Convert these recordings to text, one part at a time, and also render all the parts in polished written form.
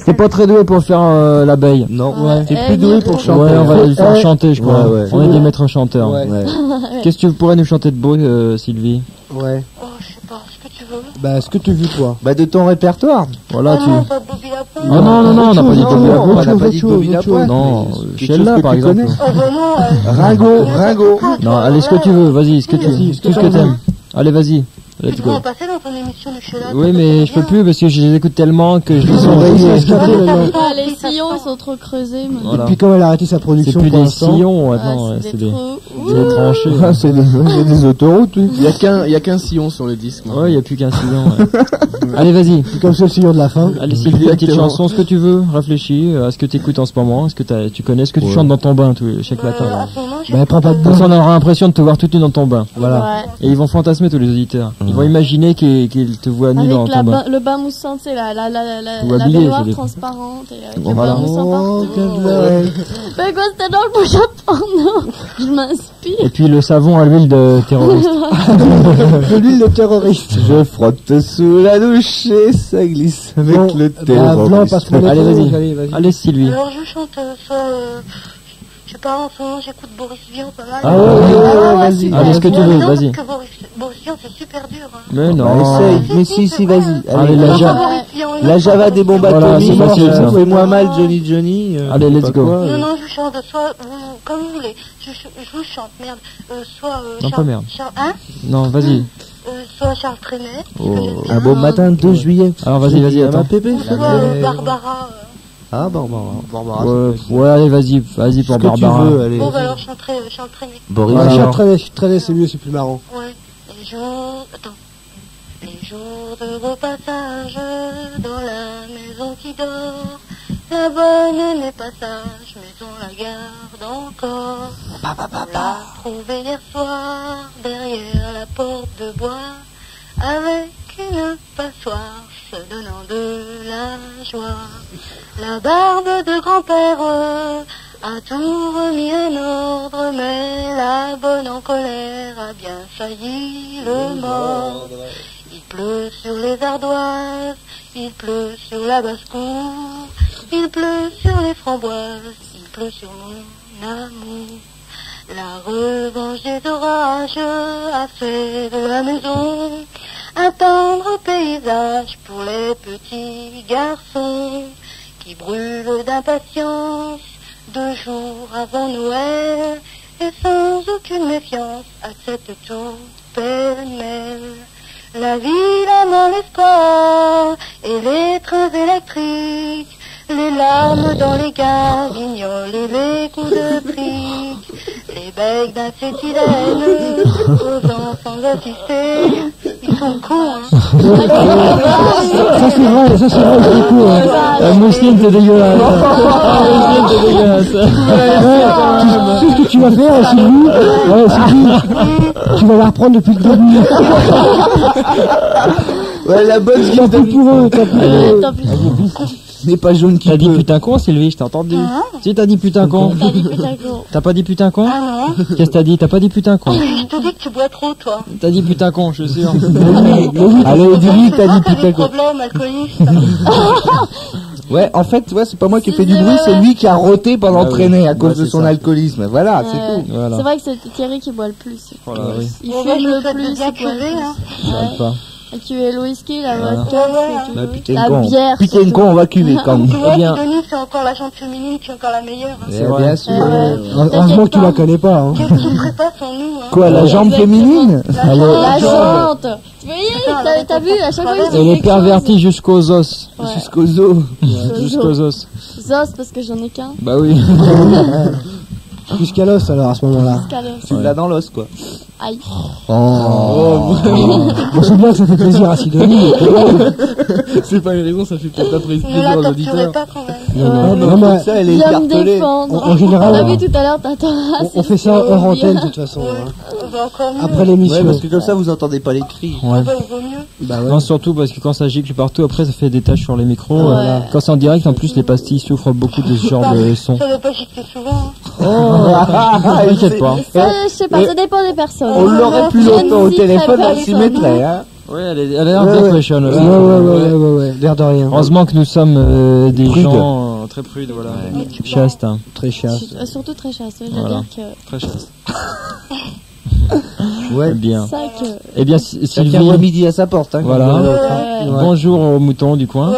T'es pas très doué pour faire l'abeille. Non. Ouais. T'es plus doué pour chanter. Ouais, on va le faire chanter, je crois. Ouais. On est des maîtres chanteurs. Ouais. Qu'est-ce que tu pourrais nous chanter de beau, Sylvie? Ouais. Oh, je sais pas, ce que tu veux. Bah, ce que tu veux, toi. Bah, de ton répertoire. Voilà, tu... Non, pas Bobby Lapointe. Ah non, on n'a pas dit Bobby Lapointe. On n'a pas dit Bobby Lapointe. Non, Quelque chose Sheila, que par tu exemple. connais. Oh, bah non. Ringo. Non, allez, ce que tu veux, vas-y, ce que t'aimes. Allez, vas-y. Let's Tu go. peux en passer dans ton émission de Sheila. Oui, mais je peux plus parce que je les écoute tellement que je les sens. Ah, les sillons, ils sont trop creusés. maintenant. Voilà. Et puis, comme elle a arrêté sa C'est production plus pour des l'instant. sillons, Ah, maintenant, c'est des trous. tranchées. Ah, c'est des autoroutes, oui. Il y a qu'un sillon sur le disque. Ouais, y a plus qu'un sillon. Allez, vas-y. C'est comme c'est le sillon de la fin. Allez, Sylvie, une petite chanson, ce que tu veux. Réfléchis à ce que tu écoutes en ce moment. Est-ce que tu connais ce que tu chantes dans ton bain chaque matin? À ce moment, j'ai Bah, prends pas de Comme ça, bain. on aura l'impression de te voir toute nue dans ton bain. Voilà. Ouais. Et ils vont fantasmer tous les auditeurs. Ils vont imaginer qu'ils te voient nu Avec dans ton bain. le bain moussant, tu sais, la Ou habillé, baignoire ça dépend. transparente et avec Bon, le voilà. bain moussant partout. Mais quoi, c'était dans le bouquin porno. Je m'inspire. Et puis le savon à l'huile de terroriste. De l'huile de terroriste. Je frotte sous la douche et ça glisse avec Bon, le bah, Blanc, passe terroriste. pour les Allez, pauvres. vas-y. Allez, Sylvie. Alors, je chante soit. Je sais pas, en ce moment, j'écoute Boris Vian pas mal. Ah ouais, vas-y. super. Allez, ce que tu veux, Non, vas-y. parce que Boris Vian, c'est super dur. Hein. Mais non. Essaye. Mais si, vas-y. Allez, la Non, Java. Boris Vian, il La est Java pas des bombes Voilà, atomiques. c'est facile, ça. Fais-moi mal, Johnny. Allez, let's go. Non, je chante soit, comme vous voulez. Je vous chante, merde. Soit Non, pas merde. Hein Non, vas-y. Soit Charles Trenet. Un beau matin de 2 juillet. Alors, vas-y, attends. Pépé. Ou soit Barbara. Ah, Barbara. Ouais, allez, vas-y pour Ce que Barbara. tu veux, allez. Bon, bah alors, je chanterai Charles Trenet. Boris Voilà. Vian. Traîner, c'est mieux, c'est plus marrant. Ouais. Les jours. Attends. Les jours de repassage dans la maison qui dort. La bonne n'est pas sage, mais on la garde encore. On l'a trouvée hier soir derrière la porte de bois, avec une passoire se donnant de la joie. La barbe de grand-père a tout remis en ordre, mais la bonne en colère a bien failli le mordre. Il pleut sur les ardoises, il pleut sur la basse-cour, il pleut sur les framboises, il pleut sur mon amour. La revanche des orages a fait de la maison un tendre paysage pour les petits garçons qui brûlent d'impatience 2 jours avant Noël et sans aucune méfiance acceptent tout pêle-mêle. La ville a dans l'espoir et les trains électriques, les larmes dans les guignols et les coups de briques, les becs d'acétylène aux enfants assistés. Ils sont cons, hein. Ça, c'est vrai, c'est cool. La mousseline, t'es dégueulasse. Tu sais ce que tu vas faire, Sylvie? Ouais, Sylvie. Tu vas la reprendre depuis le début. Ouais, la bonne qui Tant pis pour eux, tant pis pour eux. Tant pis. n'est pas jaune qui T'as dit peut. putain con, Sylvie, je t'ai entendu. Si, t'as dit putain con. T'as dit putain con. T'as pas dit putain con? Ah non. Qu'est-ce que t'as dit? T'as pas dit putain con. Je te dis que tu bois trop, toi. T'as dit putain con, je suis sûr. Allez, dis-lui, t'as dit T'as putain des quoi. problèmes, alcoolisme. Ouais, en fait, ouais, c'est pas moi qui ai fait du bruit, c'est lui qui a roté pendant Ah oui. traîner à cause Ouais, de c'est son ça. alcoolisme. Voilà, c'est Ouais. tout. Voilà. C'est vrai que c'est Thierry qui boit le plus. Voilà, oui. Il Bon, bah, fume je le vous souhaite de plus, bien il boit le cuver, plus. hein. J'arrive pas. Et tu es le whisky, la Voilà. vodka, Ouais, ouais. si tu Bah, veux. putain La con. bière. Putain surtout. con, on va cuver quand même. Tu vois, Eh bien. Sidonie, c'est encore la jante féminine qui est encore la meilleure. Hein. Eh, vrai. bien sûr. Heureusement que tu la connais pas, hein. Qu'elle souffrait pas sans nous, hein. Quoi, la jambe féminine? La chante. Tu voyais, t'as vu, à chaque fois, il dit Elle est quelque pervertie jusqu'aux os. chose. Ouais. Jusqu'aux os. Jusqu'aux os. Zos, parce que j'en ai qu'un. Bah oui. Jusqu'à l'os, alors, à ce moment-là. Scalos. Tu l'as dans l'os, quoi. Aïe. Bon, c'est bien que ça fait plaisir à Sidonie. C'est pas une raison, ça fait peut-être pas Ne la plaisir aux torturez auditeurs. pas quand même. Non, Non, mais ça, elle est Viens me écartelée. défendre. En général, On a vu tout à l'heure ta terrasse. on fait ça hors antenne, de toute façon. hein. Bah, encore mieux. Après Ouais, l'émission. parce que comme ça, vous entendez pas les cris. Ouais. Bah, il vaut mieux. Bah ouais. Non, surtout parce que quand ça gicle partout, après ça fait des taches sur les micros. Ouais. Quand c'est en direct, en plus, les pastilles souffrent beaucoup de ce genre de son. Ça ne doit pas gicler souvent. T'inquiète pas. Ça, je sais pas, ça dépend des personnes. On l'aurait plus Je longtemps au ne citerai téléphone, pas on les s'y noms. mettrait, hein. Ouais, elle a l'air bien Ouais. fashion. Ouais, l'air de rien. Heureusement que nous sommes des Prudes. gens très prudes, voilà. Chastes, hein. Très chasse. Surtout très chaste. Ouais, Voilà. j'allais dire Très chastes. Ouais. Bien. que ça que. Eh bien, Chacun Sylvie, voit midi à sa porte. Hein, voilà. comme l'autre, Ouais. Bonjour aux moutons du coin.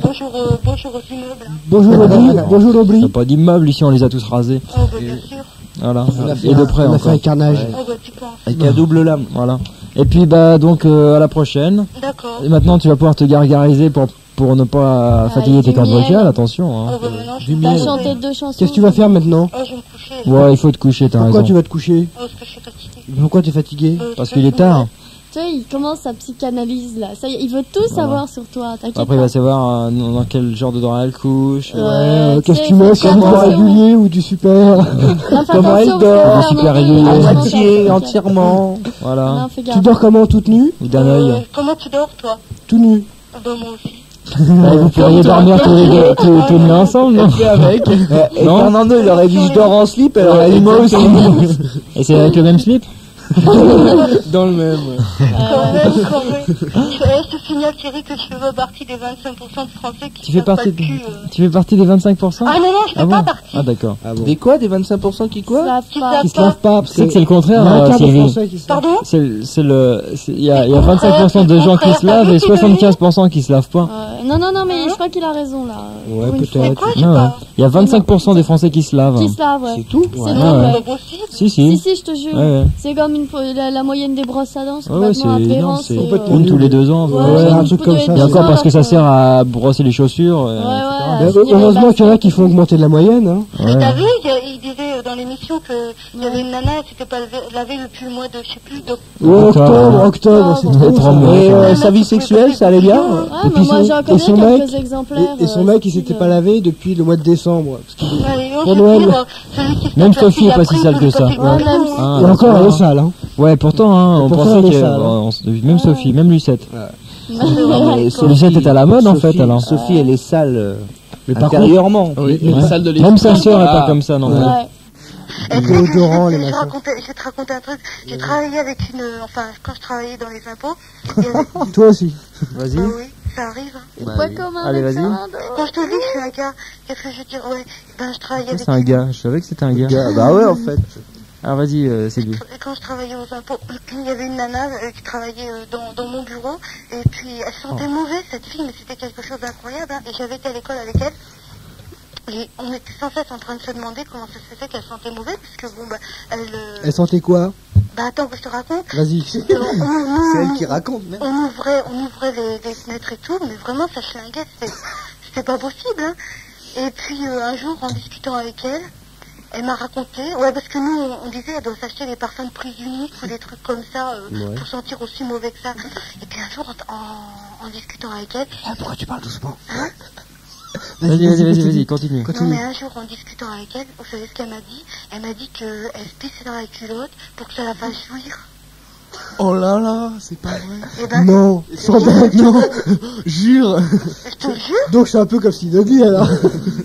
Bonjour aux immeubles. Bonjour Aubry. Bonjour T'as Aubry. pas d'immeuble ici, on les a tous rasés. Oh, bah, bien sûr. Voilà. On a fait Et de un- près on a fait encore. un carnage. Oh, bah, tu penses. Avec un double lame. Voilà. Et puis bah donc à la prochaine. D'accord. Et maintenant tu vas pouvoir te gargariser pour ne pas fatiguer tes du cordes miel. vocales, attention. Oh, Hein. bah, maintenant, je Du suis T'as miel. chanté 2 chansons. Qu'est-ce que tu vas faire maintenant? Oh, je vais me coucher. Ouais, il faut te coucher, t'as Pourquoi raison. tu vas te coucher? Parce que je suis fatiguée. Pourquoi t'es fatigué? Parce qu'il est tard. Tu vois, il commence sa psychanalyse là. Ça y est, il veut tout savoir sur toi. T'inquiète Après il pas. va savoir dans quel genre de drap elle couche. Qu'est-ce que tu mets? fais Comme du attention. régulier ou du super? Comment elle dort, du super régulier. À Ouais. moitié, entièrement. Voilà. Non, fais Tu gaffe. dors comment? Toute nue? Ou d'un œil. Comment tu dors, toi? Tout nu. Bah, moi aussi. Vous pourriez dormir tous les deux tous les ensemble, non? Et Non. Fernando, il aurait dit je dors en slip, elle aurait dit moi aussi. Et c'est avec le même slip? Dans le même. Quand même. Je te signale, Thierry, que je fais partie des 25% de Français qui Tu fais savent pas partie le cul. Tu fais partie des 25%? Ah non, non, je fais Ah bon? pas partie. Ah d'accord. Des quoi? Des 25% qui quoi? Ça Qui va. savent Qui se lavent pas. Tu sais que c'est le contraire, Il y a un quart de Thierry. Français qui se lavent. Pardon? Il y a 25% de gens qui se lavent et 75% qui se lavent pas. Non, mais je crois qu'il a raison là. Ouais, Pour une fois. C'est peut-être. quoi, je sais Non, ouais. pas. Il y a 25% des Français qui se lavent. Qui se lave, ouais. C'est tout? C'est Ouais, drôle, ouais. ouais. C'est pas possible. Si, Si, si. je te jure. Ouais, ouais. C'est comme la moyenne des brosses à dents. C'est Ouais, ouais, c'est complètement aberrant. énorme, c'est complètement une tous les 2 ans. Ouais, Ouais. un il truc faut comme de- ça. Et de encore parce que ça faire, sert à brosser les chaussures. Ouais, Bah, ouais. heureusement qu'il y en a qui font augmenter de la moyenne. Hein. Mais Ouais. t'as vu, il disait dans l'émission qu'il y avait une nana, elle s'était pas lavée depuis le mois de, je sais plus, Ouais, Octobre. octobre, c'est trop. 3 ça. mois. Et sa vie sexuelle, ça allait bien? Ouais, Et mais puis moi son- j'en et connais son quelques mec- exemplaires. Et son mec, il s'était pas lavé depuis le mois de décembre. Parce qu'il- Ouais, Pour je Noël. veux dire, celui qui se Même tape la Sophie est pas fille si sale après, que c'est ça. pas si Ouais, grave. même Ah, Et encore, ça elle est va. sale. Hein. Ouais, pourtant, hein, on Pourtant, pensait elle est que sale, même Sophie, même Lucette. Mais Lucette est à la mode en fait Sophie- alors. Sophie, elle est sale Mais par contre, intérieurement. Oui, Mais une pas- salle de Même sa sœur est Ah. pas comme ça non plus. Ouais. Et Les tu sais que déodorants, les je vais machins. te raconter un truc. J'ai travaillé avec quand je travaillais dans les impôts, il y avait- toi aussi. Vas-y. bah oui, ça arrive. hein. Pas comme un Allez, vas-y. Quand je te dis que je suis un gars, qu'est-ce que je veux dire? Ouais, ben je travaillais avec C'est un gars, je savais que c'était un gars. Bah ouais, en fait. Alors vas-y, Sylvie. Et quand je travaillais aux impôts, il y avait une nana qui travaillait dans mon bureau, et puis elle sentait mauvais, cette fille, mais c'était quelque chose d'incroyable, hein. Et j'avais été à l'école avec elle, et on était sans cesse en train de se demander comment ça se faisait qu'elle sentait mauvais, parce que bon, bah, Elle sentait quoi? bah attends que je te raconte. Vas-y. C'est elle qui raconte, même. On ouvrait les fenêtres et tout, mais vraiment ça schlinguait, c'était pas possible, hein. Et puis un jour, en discutant avec elle, elle m'a raconté, ouais, parce que nous, on disait, elle doit s'acheter des parfums de prise unique ou des trucs comme ça pour sentir aussi mauvais que ça. Et puis un jour, en discutant avec elle, Pourquoi tu parles doucement? Vas-y, continue. non mais un jour, en discutant avec elle, vous savez ce qu'elle m'a dit? Elle m'a dit qu'elle se pissait dans la culotte pour que ça la fasse jouir. Oh là là, c'est pas vrai. Et ben, Non, sans bête, non. Jure. je te jure. Donc c'est un peu comme Sidoni alors.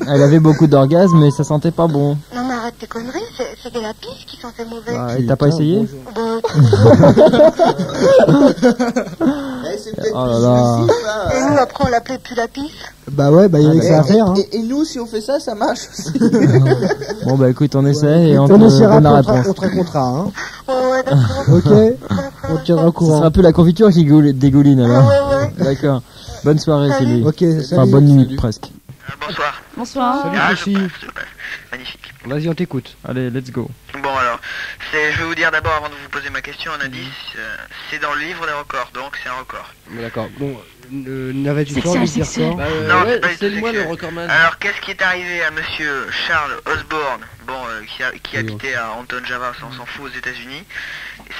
Elle avait beaucoup d'orgasmes mais ça sentait pas bon. Non mais arrête tes conneries, c'était la pisse qui sentait mauvais. Ah, et t'as pas essayé? Bah, Oh là là. et nous, après, on l'appelait plus la pisse. Bah ouais, bah il y avait que ça à faire. Hein. Et nous, si on fait ça, ça marche aussi. Bon bah écoute, on essaie et on On te essaiera, donne la on te réponse. racontera. Hein. Ouais, d'accord. Ok, on te tiendra au Ce courant. sera un peu la confiture qui dégouline alors. Ouais. D'accord. Bonne soirée Sylvie. Ok, Enfin salut. bonne nuit presque. Bonsoir. Bonsoir. Salut, Ah, Sophie. Magnifique. Vas-y, on t'écoute. Allez, let's go. Bon alors, je vais vous dire d'abord avant de vous poser ma question un indice. C'est dans le livre des records, donc c'est un record. D'accord. Bon, N'avais-tu pas envie de dire quoi? Non, c'est pas du tout c'est moi le sexuel. recordman. Alors qu'est-ce qui est arrivé à monsieur Charles Osborne, qui habitait à Anton Java, on s'en fout, aux États-Unis.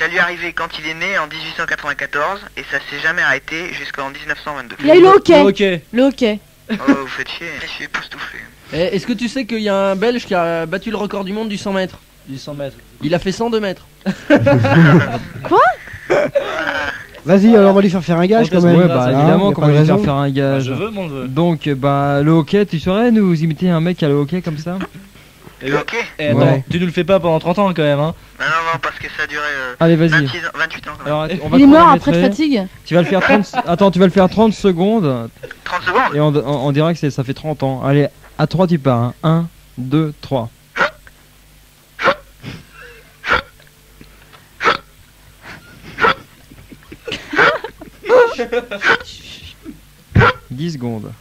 Ça lui est arrivé quand il est né en 1894 et ça s'est jamais arrêté jusqu'en 1922. Il a eu le hockey. Ok. Le hockey. Oh, vous faites chier, je suis époustouflé. Est-ce que tu sais qu'il y a un Belge qui a battu le record du monde du 100 mètres? Du 100 mètres. Il a fait 102 mètres. Vas-y, alors on va lui faire un gage quand même. Ouais, bah Ah, évidemment y a qu'on pas va de lui faire raison. faire un gage. Je veux mon jeu. Donc bah le hockey, tu saurais nous imiter un mec à le hockey comme ça? Ok. Et attends, Ouais. tu nous le fais pas pendant 30 ans quand même, hein. Ah non, parce que ça a duré Allez, vas-y. 28 ans quand même. Alors, on va Il est mort chronométrer. après de fatigue. Tu vas le faire 30... Attends, tu vas le faire 30 secondes 30 secondes. et on dira que ça fait 30 ans. Allez, à 3 tu pars. Hein. 1, 2, 3. « 10 secondes.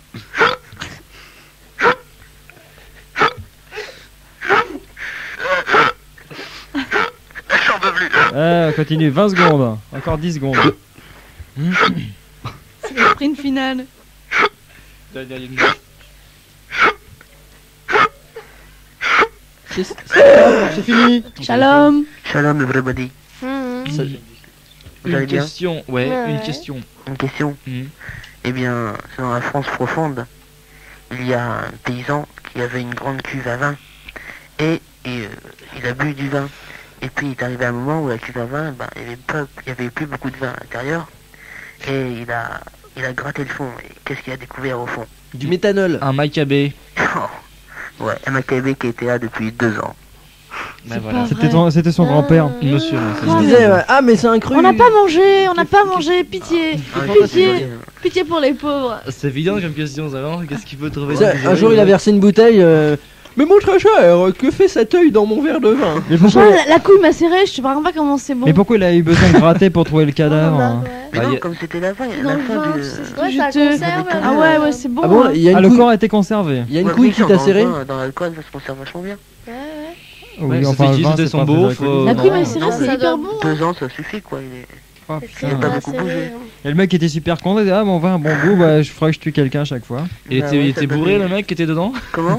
J'en peux plus. On continue, 20 secondes. Encore 10 secondes. C'est le sprint final. C'est fini. Shalom. Shalom everybody. Mhm. Vous allez Une bien? question, Ouais, une ouais. question. Une question. Mhm. Eh bien, dans la France profonde, il y a un paysan qui avait une grande cuve à vin. Et il a bu du vin. Et puis il est arrivé un moment où la cuve à vin, il y avait plus beaucoup de vin à l'intérieur. Et il a gratté le fond. Et qu'est-ce qu'il a découvert au fond? Du méthanol. Un Maccabée. Ouais, un Maccabée qui était là depuis 2 ans. Bah C'est voilà. pas C'était vrai. c'était son grand-père. Monsieur. Je disais, ah, mais c'est un cru. On n'a pas mangé, on n'a pas mangé, pitié. Pitié, pitié pour les pauvres. C'est évident comme question, ça va. Qu'est-ce qu'il peut trouver Un jour, il a versé une bouteille. Mais mon très cher, que fait cet œil dans mon verre de vin? Mais Franchement, pourquoi, la couille macérée, je te parle pas comment c'est bon. mais pourquoi il a eu besoin de gratter pour trouver le cadavre Bah, hein ouais. Mais Bah, non, y a- comme c'était la fin, Dans la le fin vin, du... c'est Ouais, ça juteux. conserve. Ah ouais, ouais, c'est bon. Ah bon, hein. il y a Ah, une le couille, corps a été conservé. il y a une Ouais, couille oui, qui dans t'a le serré. vin, dans l'alcool, ça se conserve vachement bien. Ouais, ouais. Oui, Ouais, enfin, ça fait le vin, c'était c'est son pas beauf. très alcoolique. La couille Non, macérée, non, c'est ça hyper donne- bon. 2 ans, ça suffit, quoi. Il est... Oh, C'est putain. Il a pas très beaucoup macéré, bougé. hein. Et le mec était super content, il disait ah mon vin, bon goût, bah, je ferais que je tue quelqu'un à chaque fois. Il Bah était, ouais, il était ça bourré peut- le mec qui était dedans. Comment?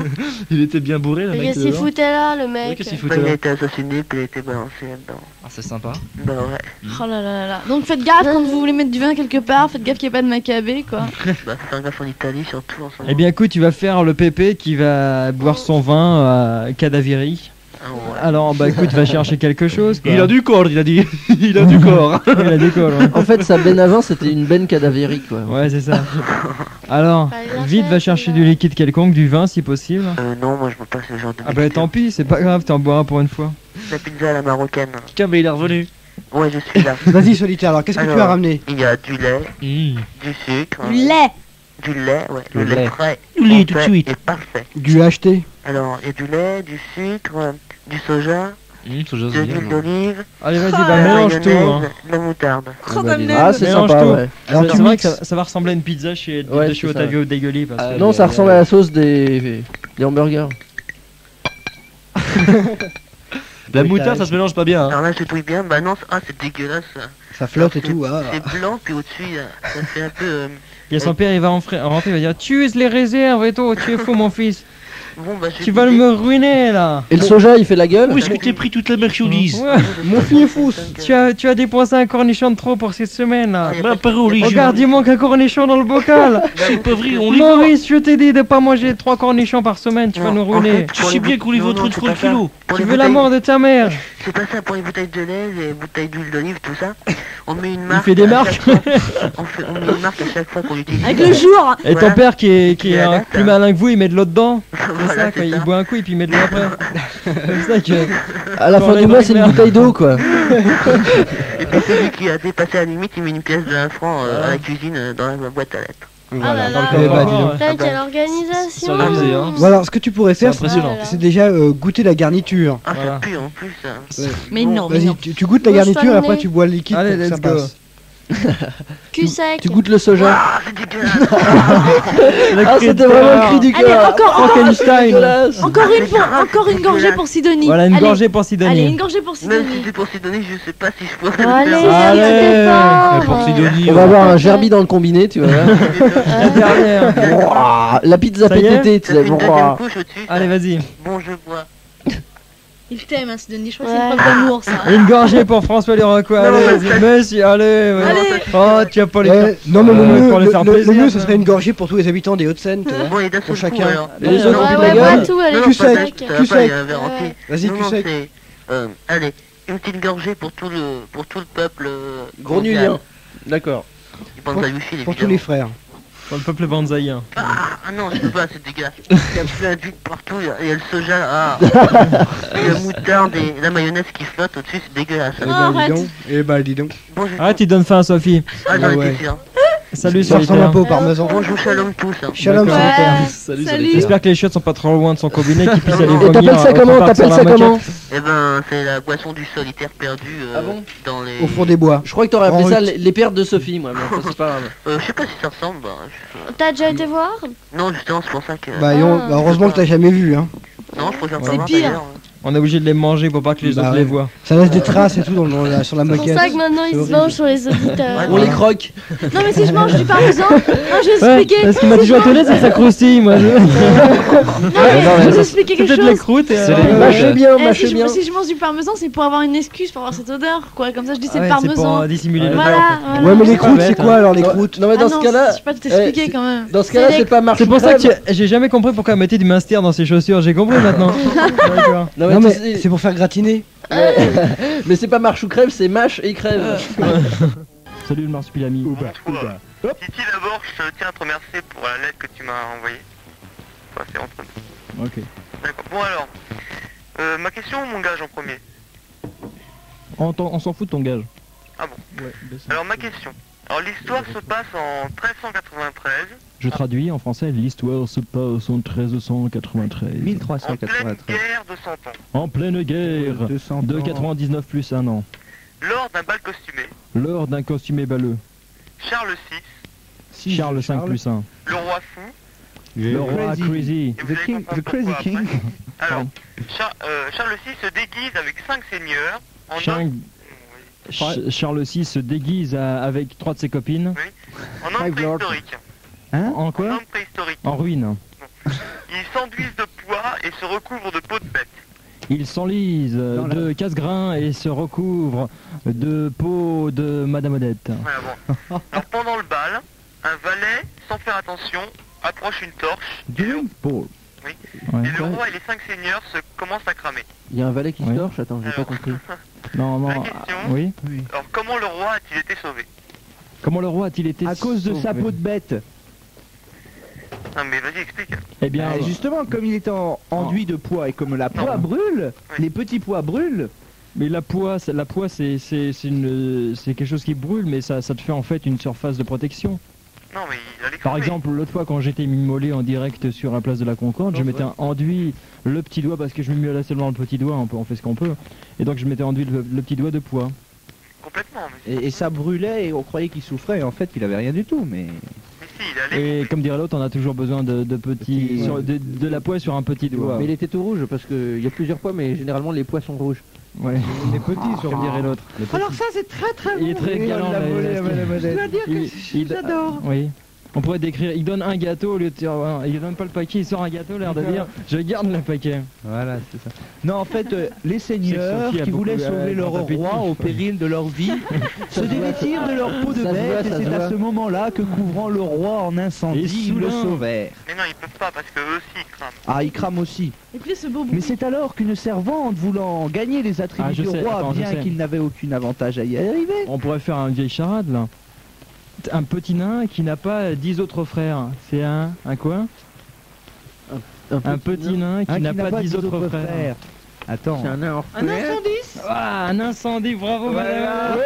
Il était bien bourré le Mais mec. qu'est-ce qui était qu'il dedans. foutait là, le Oui, mec? qu'est-ce qu'il Bah, foutait il a là été assassiné, puis il a été balancé là-dedans. Ah, c'est sympa. Bah ouais. Oh là là là là. Donc faites gaffe quand vous voulez mettre du vin quelque part, faites gaffe qu'il n'y ait pas de Maccabée quoi. Bah faut faire gaffe en Italie, surtout en ce moment. Eh bien écoute, tu vas faire le pépé qui va boire son vin à Cadaveri. Ah, ouais. Alors bah écoute, va chercher quelque chose quoi. Il a du corps, il a dit. Il a du corps. Il a des cols, ouais. En fait, sa benne à vin, c'était une benne cadavérique, quoi. Ouais, c'est ça. Alors, Bah, il a vite, fait, va chercher celui-là. du liquide quelconque, du vin si possible. Non, moi je veux pas ce genre de... Ah bah tant pis, c'est pas grave, t'en bois un pour une fois. La pizza à la marocaine. Tiens, mais il est revenu. Ouais, je suis là. Vas-y, solitaire, alors qu'est-ce que tu Alors, as ramené? Il y a du lait, Mmh. du sucre. Du lait. Du lait, ouais. Le Le lait lait. frais. Du lait, complet tout de suite. Et parfait. Du acheté. Alors, il y a du lait, du sucre, du soja, Ce de jeu, c'est l'huile bien. d'olive, Allez, vas-y, de bah la mélange tout. mayonnaise, Hein. de la moutarde. Ah, c'est Mélange sympa, tout. ouais. Alors, C'est tu vrai mixes. que ça va ressembler à une pizza chez, Ouais, de chez c'est ça. Ottavio Degoli. Parce que... Ah, Non, ça ressemble à la sauce des hamburgers. La moutarde, ça se mélange pas bien. Hein. Alors là, je touille bien. Bah non, c'est dégueulasse. Ça. Ça flotte et Alors, tout. Ah. C'est blanc, puis au-dessus, ça fait un peu... Et son père, il va rentrer, il va dire tu uses les réserves et tout, tu es fou mon fils. Bon, bah, j'ai Tu vas goûté. me ruiner là. Et le soja, il fait la gueule. Où est-ce que t'es pris toute la marchandise? Ouais. Mon fils est fou. Tu as dépensé un cornichon de trop pour cette semaine là. Ah, Ma parole, Regarde, il manque un cornichon dans le bocal. c'est pas vrai, on les vend. Maurice, je t'ai dit de pas manger 3 cornichons par semaine, tu vas nous Non, en ruiner. fait, Tu pour sais les bien qu'on les non, vaut non, 30 c'est francs pas le ça. kilo. Pour Tu les veux la bouteilles- mort de ta mère. C'est pas ça, pour les bouteilles de lait, les bouteilles d'huile d'olive, tout ça. On met une Il marque. fait des à marques. chaque fois. On met une marque à chaque fois qu'on l'utilise. Avec le jour. Et ton Voilà. père qui est Et la date, plus hein. malin que vous, il met de l'eau dedans. C'est Voilà, ça quoi, c'est il ça. boit un coup et puis il met de l'eau après. C'est ça que. À la fin du mois, c'est une bouteille d'eau, quoi. Et puis celui qui a dépassé la limite, il met une pièce de 1 franc à la cuisine dans la boîte à lettres. Ah là là. Eh bah, dis donc. Putain, quelle organisation. C'est organisé, hein. Bon, alors, ce que tu pourrais faire, C'est impressionnant. c'est déjà goûter la garniture. Ah, Voilà. ça pue en plus, ça. Mais non, mais Vas-y, non. tu goûtes la Moi, je garniture et t'en après ai. tu bois le liquide Allez, pour que ça let's go. passe. Cul sec. Tu goûtes le soja. Ah, c'est dégueulasse. Ah, c'était vraiment le cri du Allez, cœur. encore, Frankenstein. Dégueulasse. Encore Ah, une, c'est pour, grave, encore c'est une gorgée dégueulasse. pour Sidonie. Voilà une Allez. gorgée pour Allez, Sidonie. une gorgée pour Même si Sidonie. c'est pour Sidonie, je sais pas si je pourrais Allez, le faire. Allez. c'est Pour Sidonie, On va avoir un gerbi dans le combiné, tu vois. La dernière. Ouah, la pizza Ça y est pététée, tu Ça sais. fait une deuxième Ouah. couche au-dessus. Allez, vas-y. Bon, je bois. Il t'aime, hein, Sidonie. Je crois que Ouais. c'est une preuve d'amour, ça. Une gorgée pour François Léroy. Allez, Non, vas-y. ça- Monsieur, allez. ouais. Allez. Oh, tu as pas les faire. Non, mais pour les faire le plaisir. mieux, ce serait une gorgée pour tous les habitants des Hauts-de-Seine, tu vois. Bon, et d'un Pour seul coup, chacun. alors. Et les Ouais, autres, Ouais, on fait de ouais, la pas gueule. tout, allez. Non, Cul non, pas sec, d'acte, ça cul va pas, sec. il y a un verre entier. Vas-y, Non, cul non, sec. c'est, allez, une petite gorgée pour tout le peuple. Gros nulien. D'accord. Il pense à Lucie, Pour tous les frères. Pour le peuple banzaïen. Ah non, je peux pas, c'est dégueulasse. Il y a plein d'huile partout, il y a le soja, la moutarde et la mayonnaise qui flotte au-dessus, c'est dégueulasse. Eh ben dis donc. Bon, Arrête, il donne faim à Sophie. Ah, j'en ouais. étais sûr. Salut, Ça ressemble un peu au parmesan. Bonjour, shalom tous. Shalom, D'accord. solitaire. Salut. J'espère que les chiottes sont pas trop loin de son cabinet qu'il puisse aller vomir. Et t'appelles ça comment? T'appelles ça comment? Eh ben, c'est la boisson du solitaire perdu Ah bon dans les... Au fond des bois. Je crois que t'aurais appelé En ça route. les pertes de Sophie, moi, mais enfin, c'est pas grave. Je sais pas si ça ressemble, bah... T'as déjà été voir? Non, justement, c'est pour ça que... Bah, heureusement que t'as jamais vu, hein. Non, je préfère pas C'est voir, pire. d'ailleurs. On est obligé de les manger pour pas que les Bah autres ouais. les voient. Ça laisse des traces et tout sur la C'est pour moquette. ça que maintenant ils se horrible. vengent sur les auditeurs. On les croque. Non mais si je mange du parmesan, non je vais Ouais, expliquer. parce qu'il m'a toujours étonné, c'est que ça croustille, moi. Non mais je vais vous expliquer C'est quelque peut-être la chose. croûte et... Mâchez bien, Eh, mâchez si, bien. si je mange du parmesan, c'est pour avoir une excuse, pour avoir cette odeur, quoi. Comme ça, je dis c'est Ah le ouais, c'est parmesan. pour dissimuler le Voilà, voilà. Ouais, mais les pas croûtes, bête, c'est hein. quoi alors les croûtes? Non, mais dans Ah ce non, cas-là... je peux pas t'expliquer quand même. Dans ce cas-là, C'est c'est pas marche C'est pour ça crève. que j'ai jamais compris pourquoi elle mettait du minster dans ses chaussures. J'ai compris maintenant. D'accord. Non, Non, mais, mais tu sais- c'est pour faire gratiner. mais c'est pas marche ou crève, c'est mâche et crève. Salut le marsupilami. Bonjour. Titi, d'abord, je tiens à te remercier pour la lettre que tu m'as envoyée. Enfin, c'est entre nous. Ok. D'accord. Bon alors, ma question ou mon gage en premier? On s'en fout de ton gage. Ah bon. Ouais, Alors ma question. Alors l'histoire se passe en 1393, je traduis en français, l'histoire se passe en 1393. en pleine 1393. guerre de 100 ans, En pleine guerre 200 de ans. 99 plus 1 an. lors d'un bal costumé. Lors d'un costumé balleux. Charles VI, Charles V plus 1. le roi fou, Le roi Crazy. et vous allez comprendre pourquoi après. Alors, Charles VI se déguise avec 5 seigneurs en homme... Charles VI se déguise avec 3 de ses copines. En homme préhistorique. En En quoi? homme préhistorique. En ruine. Ils s'enduisent de pois et se recouvrent de peau de bête. Il s'enlise de casse-grains et se recouvre de peau de Madame Odette. Voilà, bon. Alors pendant le bal, un valet, sans faire attention, approche une torche. Et le, Ouais. et le roi et les 5 seigneurs commencent à cramer. Il y a un valet qui se Ouais. torche, attends, j'ai pas Alors, compris. Non, La non. question. Oui. Alors comment le roi a-t-il été sauvé? Comment le roi a-t-il été À cause de sa sauvé peau de bête. Non mais vas-y explique. Eh bien, Justement, comme il était enduit de pois et comme la poix brûle, Oui. les petits pois brûlent. mais la poix, c'est quelque chose qui brûle, mais ça te fait en fait une surface de protection. Non mais il allait Par crever. exemple, l'autre fois quand j'étais immolé en direct sur la place de la Concorde, je m'étais enduit le petit doigt parce que je me mets seulement le petit doigt, on fait ce qu'on peut, et donc je m'étais enduit le petit doigt de pois. Complètement, mais, Et ça brûlait et on croyait qu'il souffrait. Et en fait, il avait rien du tout. Mais mais si, il allait Et comme dirait l'autre, on a toujours besoin de petits, de la poix sur un petit doigt. Mais il était tout rouge parce qu'il y a plusieurs pois, mais généralement les pois sont rouges. Ouais. Les petits sur Comme dirait l'autre. Alors ça c'est très très Il est bon. très galant. Je dois dire que j'adore. Oui. On pourrait décrire, il donne un gâteau au lieu de dire, il donne pas le paquet, il sort un gâteau, l'air de dire, je garde le paquet. voilà, c'est ça. Non, en fait, les seigneurs Sophie a qui beaucoup, voulaient sauver leur grand appétit, roi au péril de leur vie se dévêtirent de leur peau de Ça se bête. voit, Et ça se c'est à voit. ce moment-là que, couvrant le roi en Et incendie, ils le soudain. sauvèrent. Mais non, ils peuvent pas parce que eux aussi ils crament. Ah, ils crament aussi. Et puis ce beau Mais bruit. c'est alors qu'une servante, voulant gagner les attributs Ah, je du sais, roi, attends, je bien sais. qu'il n'avait aucun avantage à y arriver. On pourrait faire un vieille charade là. Un petit nain qui n'a pas 10 autres frères. C'est un quoi? Un petit nain qui Hein, n'a pas 10 autres frères. frères. Attends. C'est un nain Un orphelin. incendie. Ah, un incendie, bravo madame.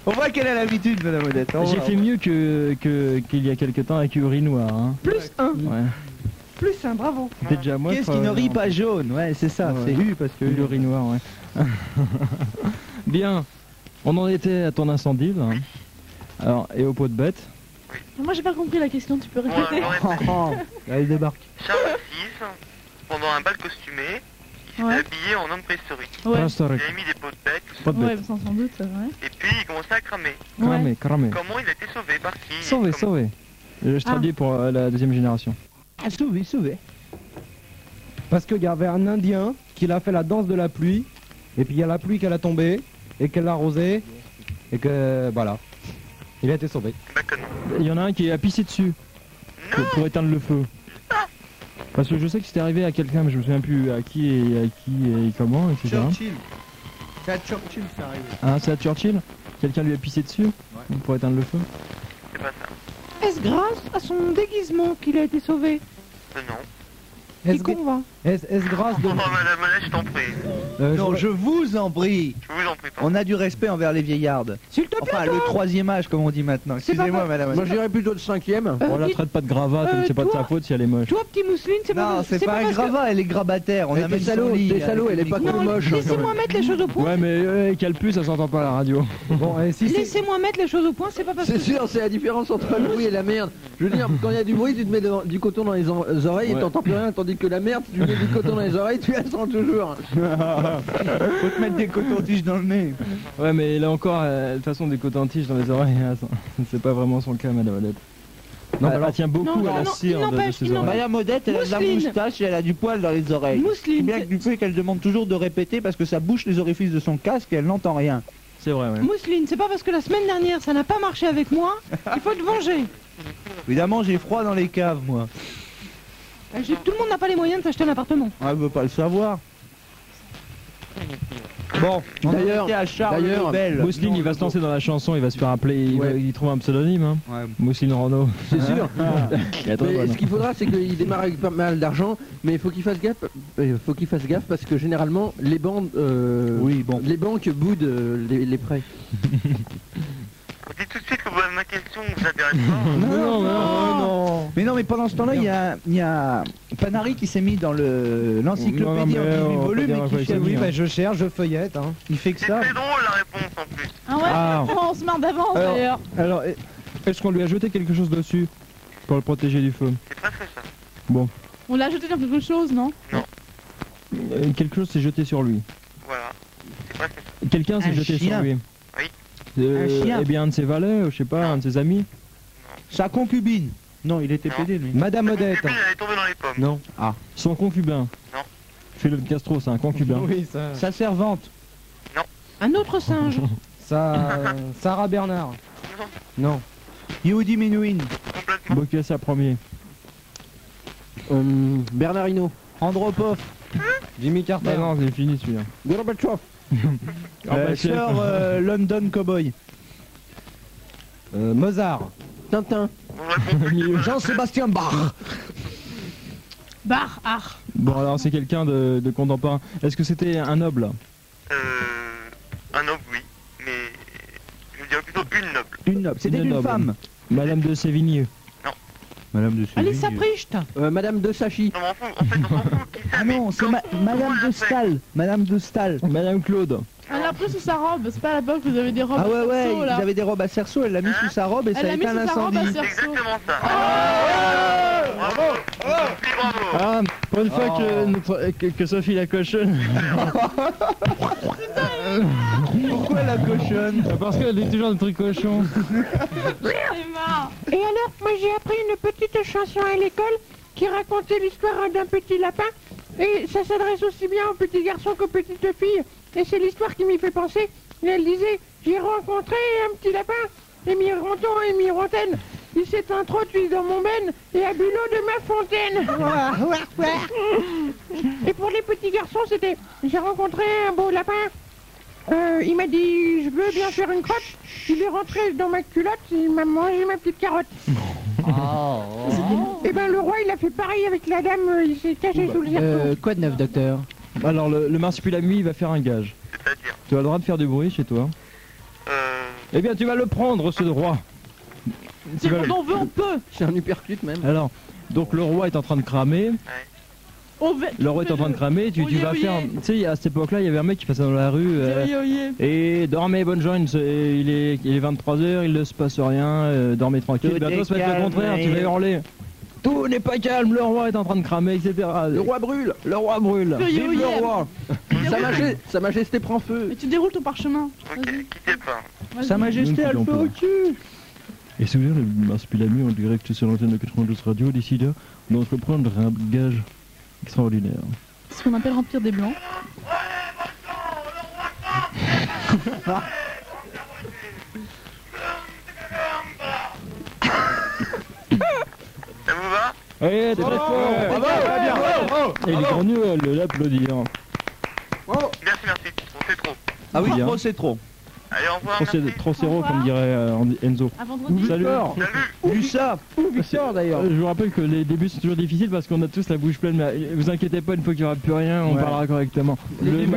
On voit qu'elle a l'habitude, madame Odette. J'ai fait mieux qu'il y a quelque temps avec Urinoir. Hein. Plus un. Ouais. Plus un, bravo. C'était déjà moi. Qu'est-ce qui ne rit pas jaune? Ouais, c'est ça, Ouais. c'est U parce que Urinoir, ouais. Bien. On en était à ton incendie là. Alors, et au pot de bête. Moi j'ai pas compris la question, tu peux Bon, répéter? alors, elle débarque. Charles VI, pendant un bal costumé, il s'est Ouais. habillé en homme préhistorique. Ouais, Il avait mis des peaux de bête, tout ça. Pot de ouais, bête. sans doute, c'est vrai. Et puis il commençait à cramer. Ouais. Cramé, cramé. Comment il a été sauvé? Par qui? Sauvé, Comment- sauvé. Je traduis pour la deuxième génération. Ah, sauvé, sauvé. Parce qu'il y avait un Indien qui a fait la danse de la pluie, et puis il y a la pluie qu'elle a tombé, et qu'elle l'a arrosée, et que voilà. Il a été sauvé. Bah que non. Il y en a un qui a pissé dessus Non. pour éteindre le feu. Parce que je sais que c'était arrivé à quelqu'un, mais je me souviens plus à qui et comment, etc. Churchill. C'est à Churchill ça arrive. Ah, c'est à Churchill? Quelqu'un lui a pissé dessus pour éteindre le feu? C'est pas ça. Est-ce grâce à son déguisement qu'il a été sauvé? Non. Qui con va? Est-ce grâce de... Oh, madame Monette, je t'en prie. Non, je vous en prie. Je vous en prie, pardon. On a du respect envers les vieillardes. S'il te plaît, Enfin, le troisième âge, comme on dit maintenant. Excusez-moi, madame. Moi, j'irais plutôt le 5e. On la traite pas de gravate, c'est pas de toi- sa faute si elle est moche. toi, petit mousseline, c'est pas Non, c'est pas un parce que- gravat, elle est grabataire. On a T'es même salaud, son lit. t'es là, salaud, elle est avec pas les que Non, moche. laissez-moi mettre les choses au point. Ouais, mais Calpus, ça s'entend pas à la radio. Bon, et si c'est... Laissez-moi mettre les choses au point, c'est pas parce C'est que... sûr, c'est la différence entre le bruit et la merde. Je veux dire, quand il y a du bruit, tu te mets du coton dans les oreilles et Ouais. t'entends plus rien, tandis que la merde, tu mets du coton dans les oreilles, tu la sens toujours. Faut te mettre des cotons-tiges dans le nez. Ouais, mais là encore, de toute façon, des cotins-tiges dans les oreilles, hein, c'est pas vraiment son cas, madame Odette. Non, elle tient beaucoup Non, à la non, cire il de n'empêche, ses il oreilles. Madame Odette, elle a de la Mousseline. moustache et elle a du poil dans les oreilles. C'est Mousseline, bien que du fait qu'elle demande toujours de répéter parce que ça bouche les orifices de son casque et elle n'entend rien. C'est vrai, ouais. Mousseline, c'est pas parce que la semaine dernière ça n'a pas marché avec moi qu'il faut te venger. Évidemment, j'ai froid dans les caves, moi. Tout le monde n'a pas les moyens de s'acheter un appartement. Ah, elle veut pas le savoir. Bon, on D'ailleurs- était à Charles d'ailleurs, le Bel. Mousseline, il va se lancer dans la chanson, il va se faire appeler, il trouve un pseudonyme, hein. Ouais. Mousseline Renault. C'est sûr. Il est très Mais bonne. ce qu'il faudra, c'est qu'il démarre avec pas mal d'argent, mais il faut qu'il fasse gaffe. Parce que généralement, les bandes, Oui, bon. les banques boudent les prêts. Vous dites tout de suite que ma question ne vous intéresse pas. Non. Mais non, mais pendant ce temps-là, il y a Panary qui s'est mis dans l'encyclopédie Non, en mais 18 on peut volumes dire et quoi, qui il s'est cherche. mis, Oui, hein. bah, je cherche, je feuillette. Hein. Il fait que C'est ça. très drôle la réponse en plus. Ah ouais, Ah. on se marre d'avance d'ailleurs. Alors, est-ce qu'on lui a jeté quelque chose dessus pour le protéger du feu? C'est très ça. On l'a jeté dans quelque chose, non? Quelque chose s'est jeté sur lui. Voilà. C'est très ça. Quelqu'un s'est Un jeté chien. sur lui. Oui. Un chien. Eh bien, un de ses valets, je sais pas, un de ses amis. Sa concubine. Non, il était Non. pédé, lui. Madame Odette. Elle est tombée dans les pommes. Non. Son concubin. Non. Philippe de Castro, c'est un concubin. Oui, ça... Sa servante. Un autre singe. Sarah Bernard. Non. Yehudi Menuhin. Complètement. Bokassa premier. Bernard Hinault. Andropov. Jimmy Carter. Bah non, c'est fini celui-là. Gorbatchev. Sir London Cowboy. Mozart. Tintin. Jean-Sébastien Bach. Bar, art. Bon, alors c'est quelqu'un de contemporain. Est-ce que c'était un noble? Un noble, oui. Mais je dirais plutôt une noble. Une noble. C'était Une une noble. femme. Madame de Sévigné. Madame de Séville. Alissa Pricht. Madame de Sachi. Non, mais on s'en fout. Qui Ah non, c'est Madame de Stahl. Madame de Stahl. Madame Claude. Elle l'a pris sous sa robe. C'est pas à l'époque où vous avez des robes Ah ouais, ouais, cerceaux, là. ils avaient des robes à cerceau, elle l'a mis sous sa robe et Elle ça a l'a mis éteint sous sa robe à l'incendie. cerceau. C'est exactement ça. Oh Bravo. Ah, pour une fois que Sophie la cochonne. Pourquoi la cochonne? Parce qu'elle dit toujours des trucs cochons. C'est marrant. Et alors, moi j'ai appris une petite chanson à l'école qui racontait l'histoire d'un petit lapin. Et ça s'adresse aussi bien aux petits garçons qu'aux petites filles. Et c'est l'histoire qui m'y fait penser. Et elle disait, j'ai rencontré un petit lapin, émironton et émirontaine. Il s'est introduit dans mon ben et a bu l'eau de ma fontaine. Et pour les petits garçons, c'était, j'ai rencontré un beau lapin. Il m'a dit, je veux bien faire une crotte. Il est rentré dans ma culotte, il m'a mangé ma petite carotte. Et ben le roi il a fait pareil avec la dame, il s'est caché sous le zircon. Quoi de neuf, docteur? Alors, le marsupilami, il va faire un gage. C'est-à-dire Tu as le droit de faire du bruit chez toi. Eh bien, tu vas le prendre, ce roi. C'est quand on veut, on peut. C'est un uppercut même. Alors, donc le roi est en train de cramer. On veut. Le roi est en train de cramer. Tu Oyez, vas oyez. faire. Tu sais, à cette époque-là, il y avait un mec qui passait dans la rue. Oyez, oyez. Et dormez, bonne joint. Il est 23h, il ne se passe rien. Dormez tranquille. Tout Bientôt, est ça va être le calme, contraire. Tu vas hurler. Tout n'est pas calme. Le roi est en train de cramer, etc. Le roi brûle. Le roi brûle. Oyez, Vive oyez. le roi. Sa majesté prend feu. Mais tu déroules ton parchemin. Ok, quittez pas. Vas-y. Sa majesté a le feu au cul. Et c'est bien, le marsupilami en direct sur l'antenne de 92 Radio. D'ici là, on va entreprendre un gage extraordinaire. C'est ce qu'on appelle remplir des blancs. Ça vous va? Allez, très fort. Et les grenouilles l'applaudir. Merci, merci. On fait trop. Ah oui, Bien. trop c'est trop. Allez, au revoir. Trocero, comme dirait Enzo. À vendredi. Salut. Du ça. Victor d'ailleurs. Je vous rappelle que les débuts sont toujours difficiles parce qu'on a tous la bouche pleine, mais vous inquiétez pas, une fois qu'il n'y aura plus rien, on parlera correctement.